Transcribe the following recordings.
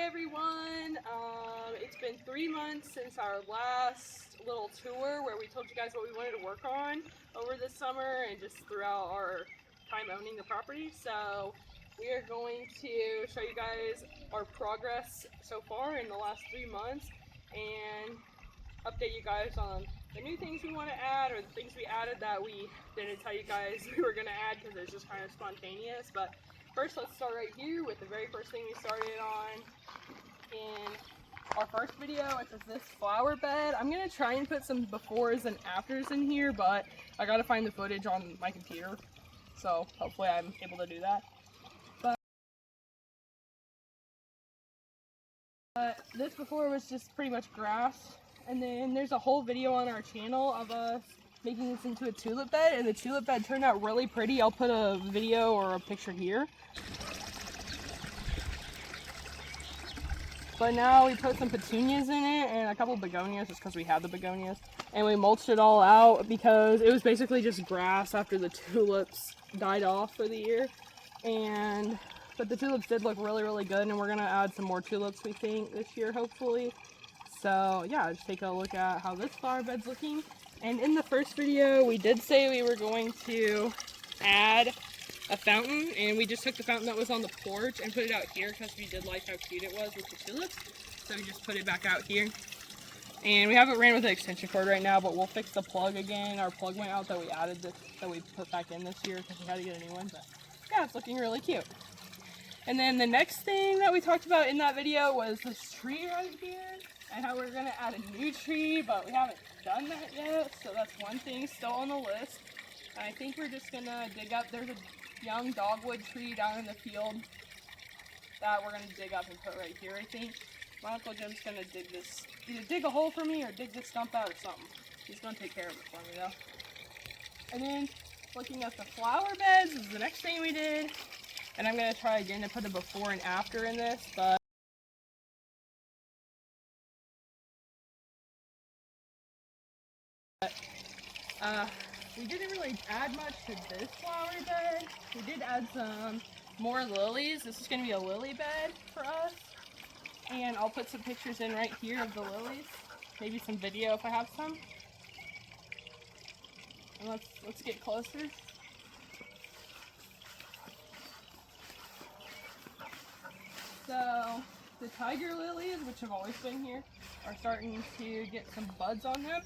everyone. It's been 3 months since our last little tour where we told you guys what we wanted to work on over this summer and just throughout our time owning the property. So we are going to show you guys our progress so far in the last 3 months and update you guys on the new things we want to add or the things we added that we didn't tell you guys we were going to add because it's just kind of spontaneous. But first, let's start right here with the very first thing we started on in our first video, which is this flower bed. I'm going to try and put some befores and afters in here, but I got to find the footage on my computer, so hopefully I'm able to do that. But this before was just pretty much grass, and then there's a whole video on our channel of us making this into a tulip bed, and the tulip bed turned out really pretty. I'll put a video or a picture here. But now we put some petunias in it and a couple begonias just because we had the begonias. And we mulched it all out because it was basically just grass after the tulips died off for the year. But the tulips did look really, really good, and we're going to add some more tulips, we think, this year, hopefully. So yeah, let's take a look at how this flower bed's looking. And in the first video, we did say we were going to add a fountain, and we just took the fountain that was on the porch and put it out here because we did like how cute it was with the tulips. So we just put it back out here. And we haven't ran with the extension cord right now, but we'll fix the plug again. Our plug went out that we added this, that we put back in this year because we had to get a new one. But yeah, it's looking really cute. And then the next thing that we talked about in that video was this tree right here and how we're gonna add a new tree, but we haven't done that yet. So that's one thing still on the list. And I think we're just gonna dig up, there's a young dogwood tree down in the field that we're gonna dig up and put right here, I think. My Uncle Jim's gonna dig this, either dig a hole for me or dig this stump out or something. He's gonna take care of it for me though. And then looking at the flower beds is the next thing we did. And I'm gonna try again to put a before and after in this, but we didn't really add much to this flower bed. We did add some more lilies. This is going to be a lily bed for us. And I'll put some pictures in right here of the lilies. Maybe some video if I have some. And let's get closer. So the tiger lilies, which have always been here, are starting to get some buds on them.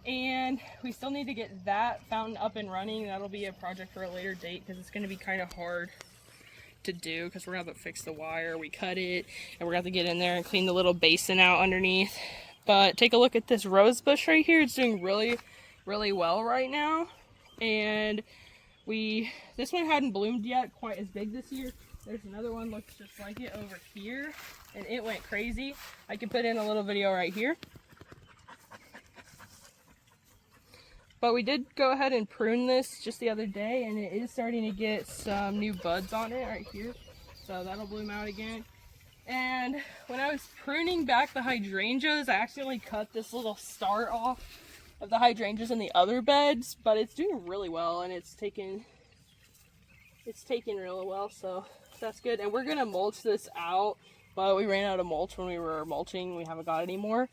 And we still need to get that fountain up and running. That'll be a project for a later date because it's going to be kind of hard to do because we're going to have to fix the wire. We cut it and we're going to have to get in there and clean the little basin out underneath. But take a look at this rose bush right here. It's doing really, really well right now. And this one hadn't bloomed yet quite as big this year. There's another one looks just like it over here and it went crazy. I can put in a little video right here. But we did go ahead and prune this just the other day, and it is starting to get some new buds on it right here. So that'll bloom out again. And when I was pruning back the hydrangeas, I accidentally cut this little start off of the hydrangeas in the other beds, but it's doing really well, and it's taking really well, so that's good. And we're gonna mulch this out, but we ran out of mulch when we were mulching. We haven't got any more.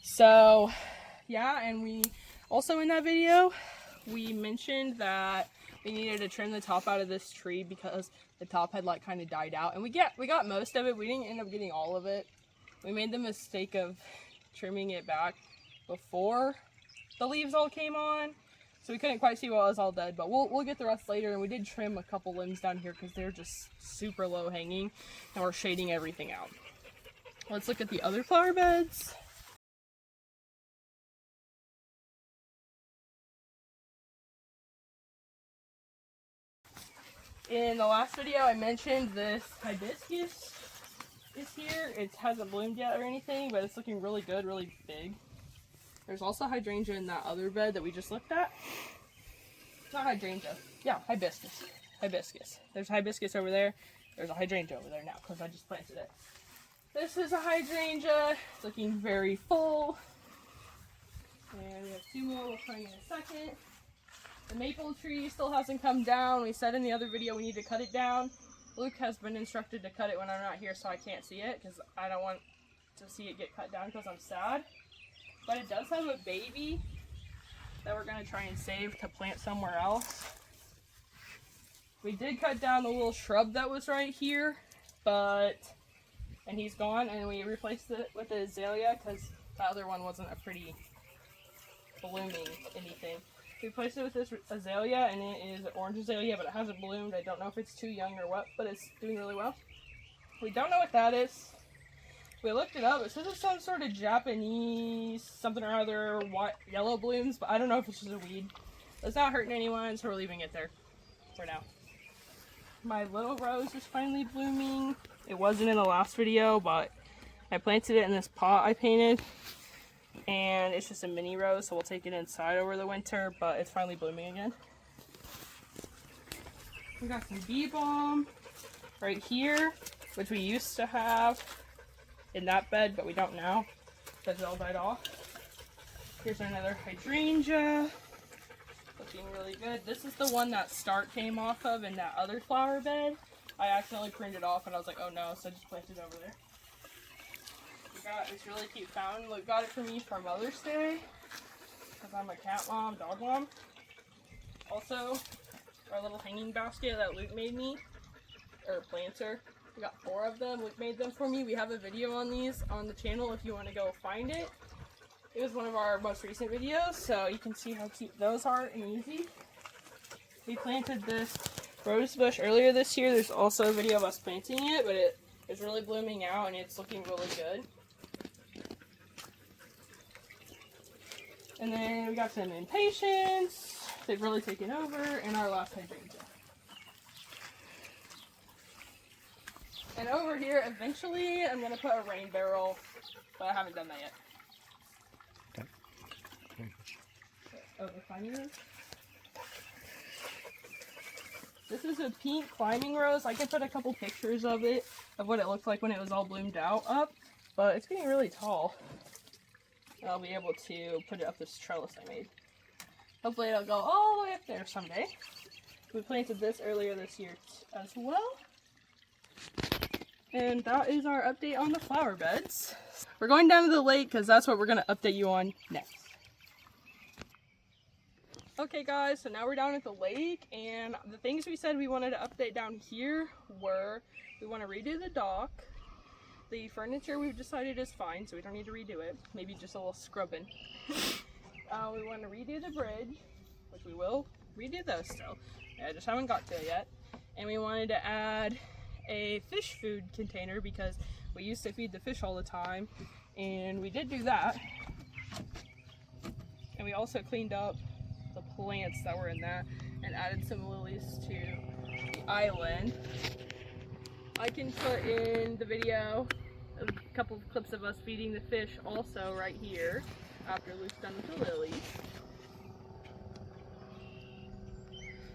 So yeah, and we also in that video, we mentioned that we needed to trim the top out of this tree because the top had like kind of died out. And we got most of it. We didn't end up getting all of it. We made the mistake of trimming it back before the leaves all came on. So we couldn't quite see what was all dead, but we'll get the rest later. And we did trim a couple limbs down here because they're just super low hanging and we're shading everything out. Let's look at the other flower beds. In the last video, I mentioned this hibiscus is here. It hasn't bloomed yet or anything, but it's looking really good, really big. There's also hydrangea in that other bed that we just looked at. It's not hydrangea. Yeah, hibiscus. Hibiscus. There's hibiscus over there. There's a hydrangea over there now because I just planted it. This is a hydrangea. It's looking very full. And we have two more we'll try in a second. The maple tree still hasn't come down. We said in the other video we need to cut it down. Luke has been instructed to cut it when I'm not here so I can't see it because I don't want to see it get cut down because I'm sad. But it does have a baby that we're going to try and save to plant somewhere else. We did cut down the little shrub that was right here, and he's gone, and we replaced it with an azalea because the other one wasn't a pretty blooming anything. We replaced it with this azalea, and it is an orange azalea, but it hasn't bloomed. I don't know if it's too young or what, but it's doing really well. We don't know what that is. We looked it up. It says it's some sort of Japanese something or other, yellow blooms, but I don't know if it's just a weed. It's not hurting anyone, so we're leaving it there for now. My little rose is finally blooming. It wasn't in the last video, but I planted it in this pot I painted. And it's just a mini rose, so we'll take it inside over the winter, but it's finally blooming again. We got some bee balm right here, which we used to have in that bed, but we don't now because it all died off. Here's another hydrangea, looking really good. This is the one that start came off of in that other flower bed. I accidentally pruned it off and I was like, oh no, so I just planted it over there. Got this really cute fountain. Luke got it for me for Mother's Day because I'm a cat mom, dog mom. Also, our little hanging basket that Luke made me, or planter. We got 4 of them. Luke made them for me. We have a video on these on the channel if you want to go find it. It was one of our most recent videos, so you can see how cute those are and easy. We planted this rose bush earlier this year. There's also a video of us planting it, but it is really blooming out and it's looking really good. And then we got some impatiens. They've really taken over, and our last hydrangea. And over here, eventually, I'm going to put a rain barrel, but I haven't done that yet. Okay. Oh, they're finding those? This is a pink climbing rose. I can put a couple pictures of it, of what it looked like when it was all bloomed out up, but it's getting really tall. I'll be able to put it up this trellis I made. Hopefully it'll go all the way up there someday. We planted this earlier this year as well. And that is our update on the flower beds. We're going down to the lake because that's what we're going to update you on next. Okay guys, so now we're down at the lake, and the things we said we wanted to update down here were we want to redo the dock. The furniture we've decided is fine, so we don't need to redo it. Maybe just a little scrubbing. We want to redo the bridge, which we will redo those still. I just haven't got to it yet. And we wanted to add a fish food container because we used to feed the fish all the time, and we did do that. And we also cleaned up the plants that were in that and added some lilies to the island. I can put in the video a couple of clips of us feeding the fish also right here after Luke's done with the lilies.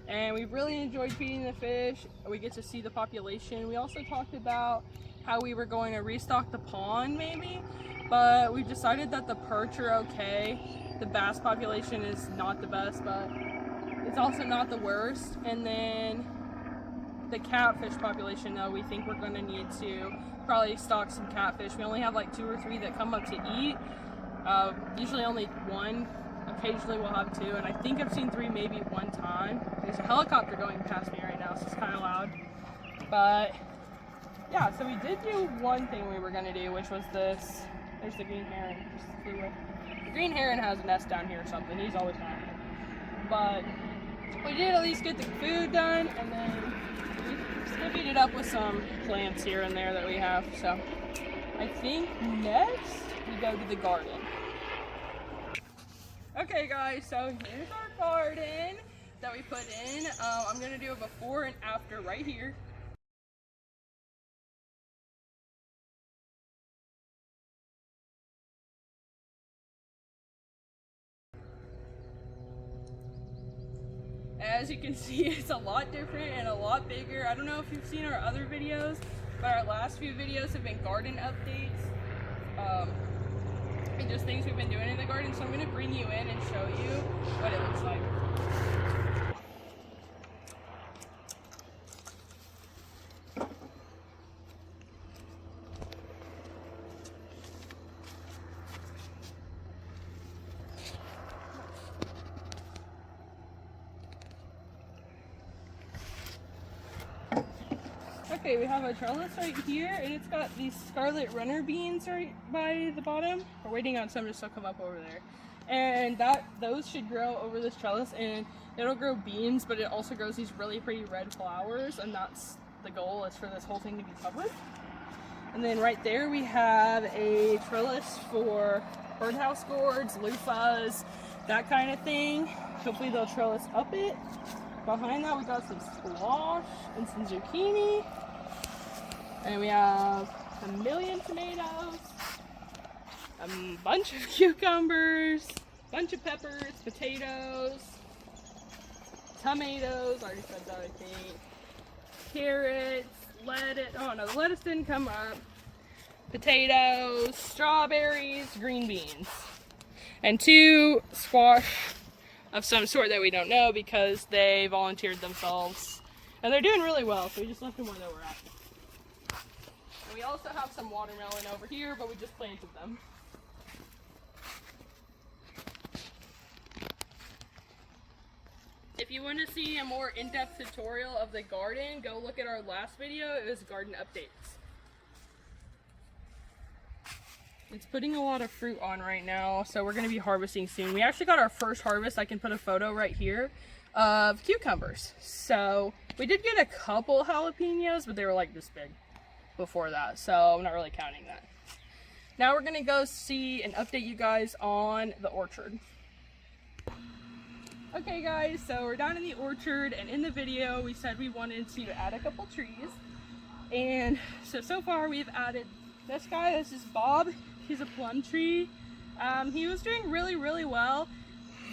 And we've really enjoyed feeding the fish. We get to see the population. We also talked about how we were going to restock the pond maybe, but we've decided that the perch are okay. The bass population is not the best, but it's also not the worst. And then the catfish population, though, we think we're going to need to probably stock some catfish. We only have like 2 or 3 that come up to eat. Usually only 1. Occasionally we'll have 2, and I think I've seen 3 maybe 1 time. There's a helicopter going past me right now, so it's kind of loud. But yeah, so we did do one thing we were going to do, which was this. There's the green heron. Just flew away. The green heron has a nest down here or something. He's always happy. But we did at least get the food done, and then we divvied it up with some plants here and there that we have. So I think next we go to the garden. Okay guys, so here's our garden that we put in. I'm going to do a before and after right here. As you can see, it's a lot different and a lot bigger. I don't know if you've seen our other videos, but our last few videos have been garden updates. And just things we've been doing in the garden. So I'm going to bring you in and show you what it looks like. Okay, we have a trellis right here, and it's got these scarlet runner beans right by the bottom. We're waiting on some to still come up over there. And those should grow over this trellis, and it'll grow beans, but it also grows these really pretty red flowers, and that's the goal, is for this whole thing to be covered. And then right there we have a trellis for birdhouse gourds, loofahs, that kind of thing. Hopefully they'll trellis up it. Behind that we got some squash and some zucchini. And we have a million tomatoes, a bunch of cucumbers, a bunch of peppers, potatoes, tomatoes, I already said that I think, carrots, lettuce, oh no, the lettuce didn't come up, potatoes, strawberries, green beans, and 2 squash of some sort that we don't know because they volunteered themselves. And they're doing really well, so we just left them where they were at. And we also have some watermelon over here, but we just planted them. If you want to see a more in-depth tutorial of the garden, go look at our last video. It was garden updates. It's putting a lot of fruit on right now, so we're going to be harvesting soon. We actually got our first harvest. I can put a photo right here of cucumbers. So we did get a couple jalapenos, but they were like this big before that, so I'm not really counting that. Now we're going to go see and update you guys on the orchard. Okay guys, so we're down in the orchard, and in the video we said we wanted to add a couple trees. And so far we've added this guy. This is Bob. He's a plum tree. He was doing really well.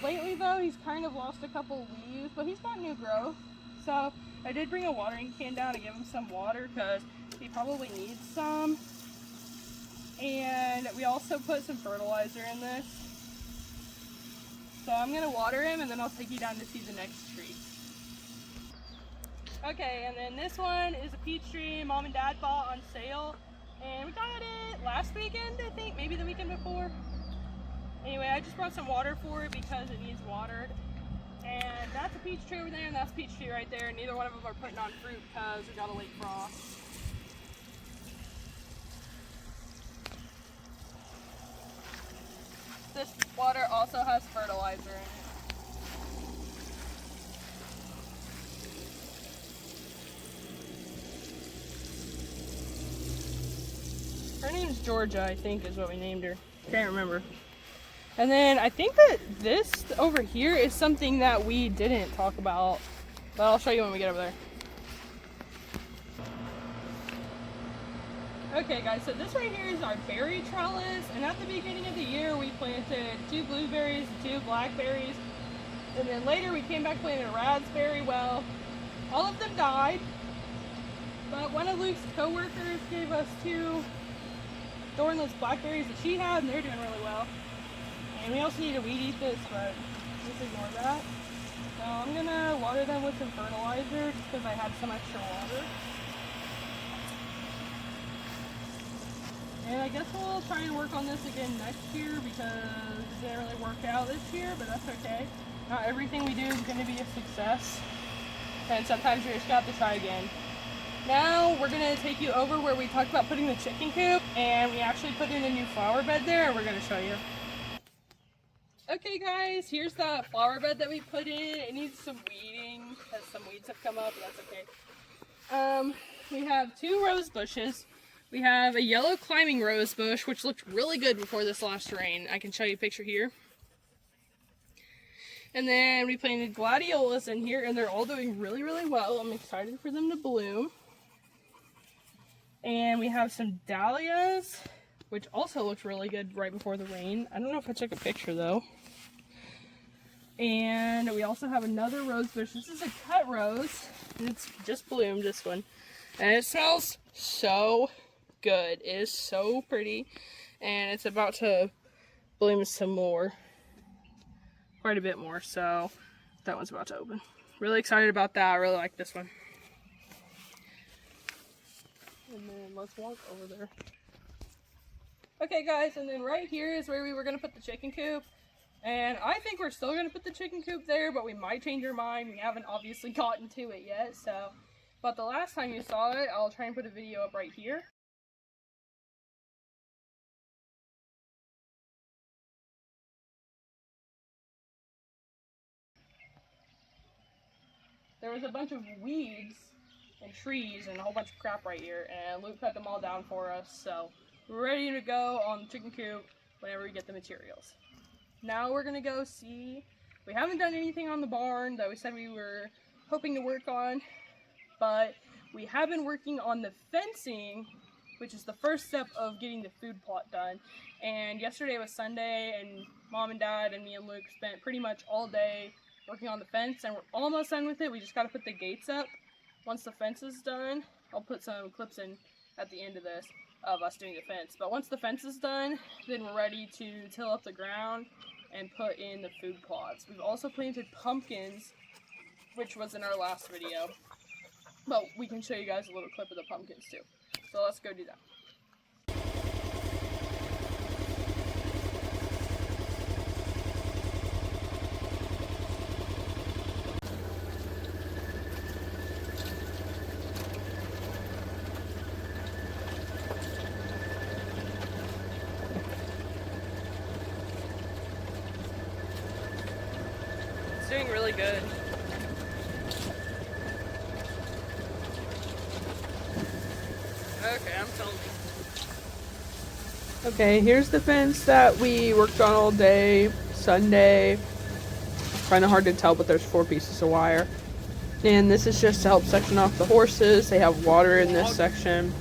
Lately though, he's kind of lost a couple leaves, but he's got new growth. So I did bring a watering can down to give him some water because he probably needs some. And we also put some fertilizer in this. So I'm gonna water him, and then I'll take you down to see the next tree. Okay, and then this one is a peach tree Mom and Dad bought on sale. And we got it last weekend, I think, maybe the weekend before. Anyway, I just brought some water for it because it needs watered. And that's a peach tree over there, and that's a peach tree right there. Neither one of them are putting on fruit because we got a late frost. This water also has fertilizer in it. Her name's Georgia, I think is what we named her. Can't remember. And then I think that this over here is something that we didn't talk about, but I'll show you when we get over there. Okay guys, so this right here is our berry trellis, and at the beginning of the year we planted 2 blueberries and 2 blackberries, and then later we came back planted a raspberry. Well, all of them died, but one of Luke's co-workers gave us 2 thornless blackberries that she had, and they're doing really well. And we also need to weed eat this, but just ignore that. So I'm gonna water them with some fertilizer just because I had some extra water. And I guess we'll try and work on this again next year because it didn't really work out this year, but that's okay. Not everything we do is going to be a success, and sometimes you just got to try again. Now we're going to take you over where we talked about putting the chicken coop, and we actually put in a new flower bed there, and we're going to show you. Okay guys, here's the flower bed that we put in. It needs some weeding because some weeds have come up, but that's okay. We have 2 rose bushes. We have a yellow climbing rose bush, which looked really good before this last rain. I can show you a picture here. And then we planted gladiolas in here, and they're all doing really well. I'm excited for them to bloom. And we have some dahlias, which also looked really good right before the rain. I don't know if I took a picture though. And we also have another rose bush. This is a cut rose. It's just bloomed, this one. And it smells so good. It is so pretty, and it's about to bloom some more, quite a bit more, so that one's about to open. Really excited about that. I really like this one. And then let's walk over there. Okay guys, and then right here is where we were going to put the chicken coop, and I think we're still going to put the chicken coop there, but we might change our mind. We haven't obviously gotten to it yet, so But the last time you saw it, I'll try and put a video up right here. There was a bunch of weeds and trees and a whole bunch of crap right here, and Luke cut them all down for us, so we're ready to go on the chicken coop whenever we get the materials. Now we're gonna go see, we haven't done anything on the barn that we said we were hoping to work on, but we have been working on the fencing, which is the first step of getting the food plot done. And yesterday was Sunday, and Mom and Dad and me and Luke spent pretty much all day working on the fence, and we're almost done with it. We just got to put the gates up. Once the fence is done, I'll put some clips in at the end of this of us doing the fence. But once the fence is done, then we're ready to till up the ground and put in the food plots. We've also planted pumpkins, which was in our last video, but we can show you guys a little clip of the pumpkins too. So let's go do that. It's doing really good. Okay, I'm filming. Okay, here's the fence that we worked on all day, Sunday. Kind of hard to tell, but there's 4 pieces of wire. And this is just to help section off the horses. They have water in this section,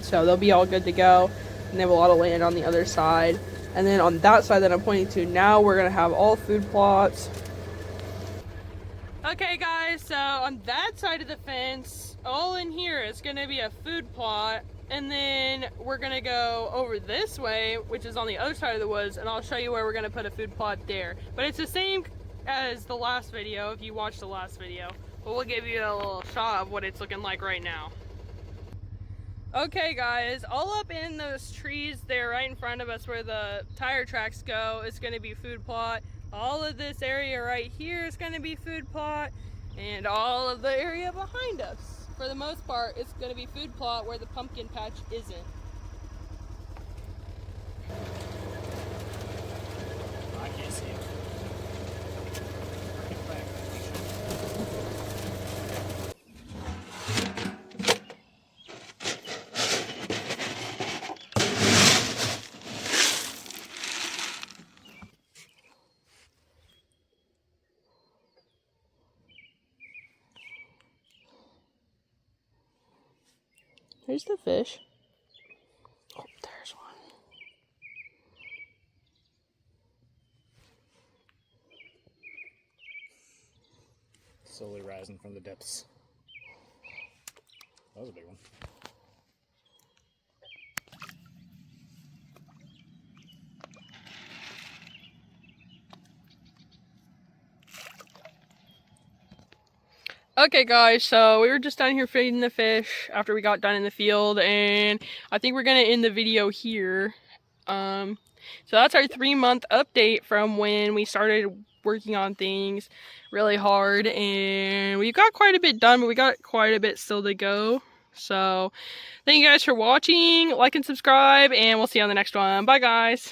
so they'll be all good to go. And they have a lot of land on the other side. And then on that side that I'm pointing to now, we're gonna have all food plots. Okay guys, so on that side of the fence, all in here is gonna be a food plot, and then we're gonna go over this way, which is on the other side of the woods, and I'll show you where we're gonna put a food plot there. But it's the same as the last video, if you watched the last video, but we'll give you a little shot of what it's looking like right now. Okay guys, all up in those trees there right in front of us where the tire tracks go is gonna be food plot. All of this area right here is going to be food plot, and all of the area behind us, for the most part, is going to be food plot where the pumpkin patch isn't. I can't see it. Here's the fish. Oh, there's one. Slowly rising from the depths. That was a big one. Okay guys, so we were just down here feeding the fish after we got done in the field, and I think we're gonna end the video here. So that's our 3-month update from when we started working on things really hard, and we got quite a bit done, but we got quite a bit still to go. So thank you guys for watching, like and subscribe, and we'll see you on the next one. Bye guys.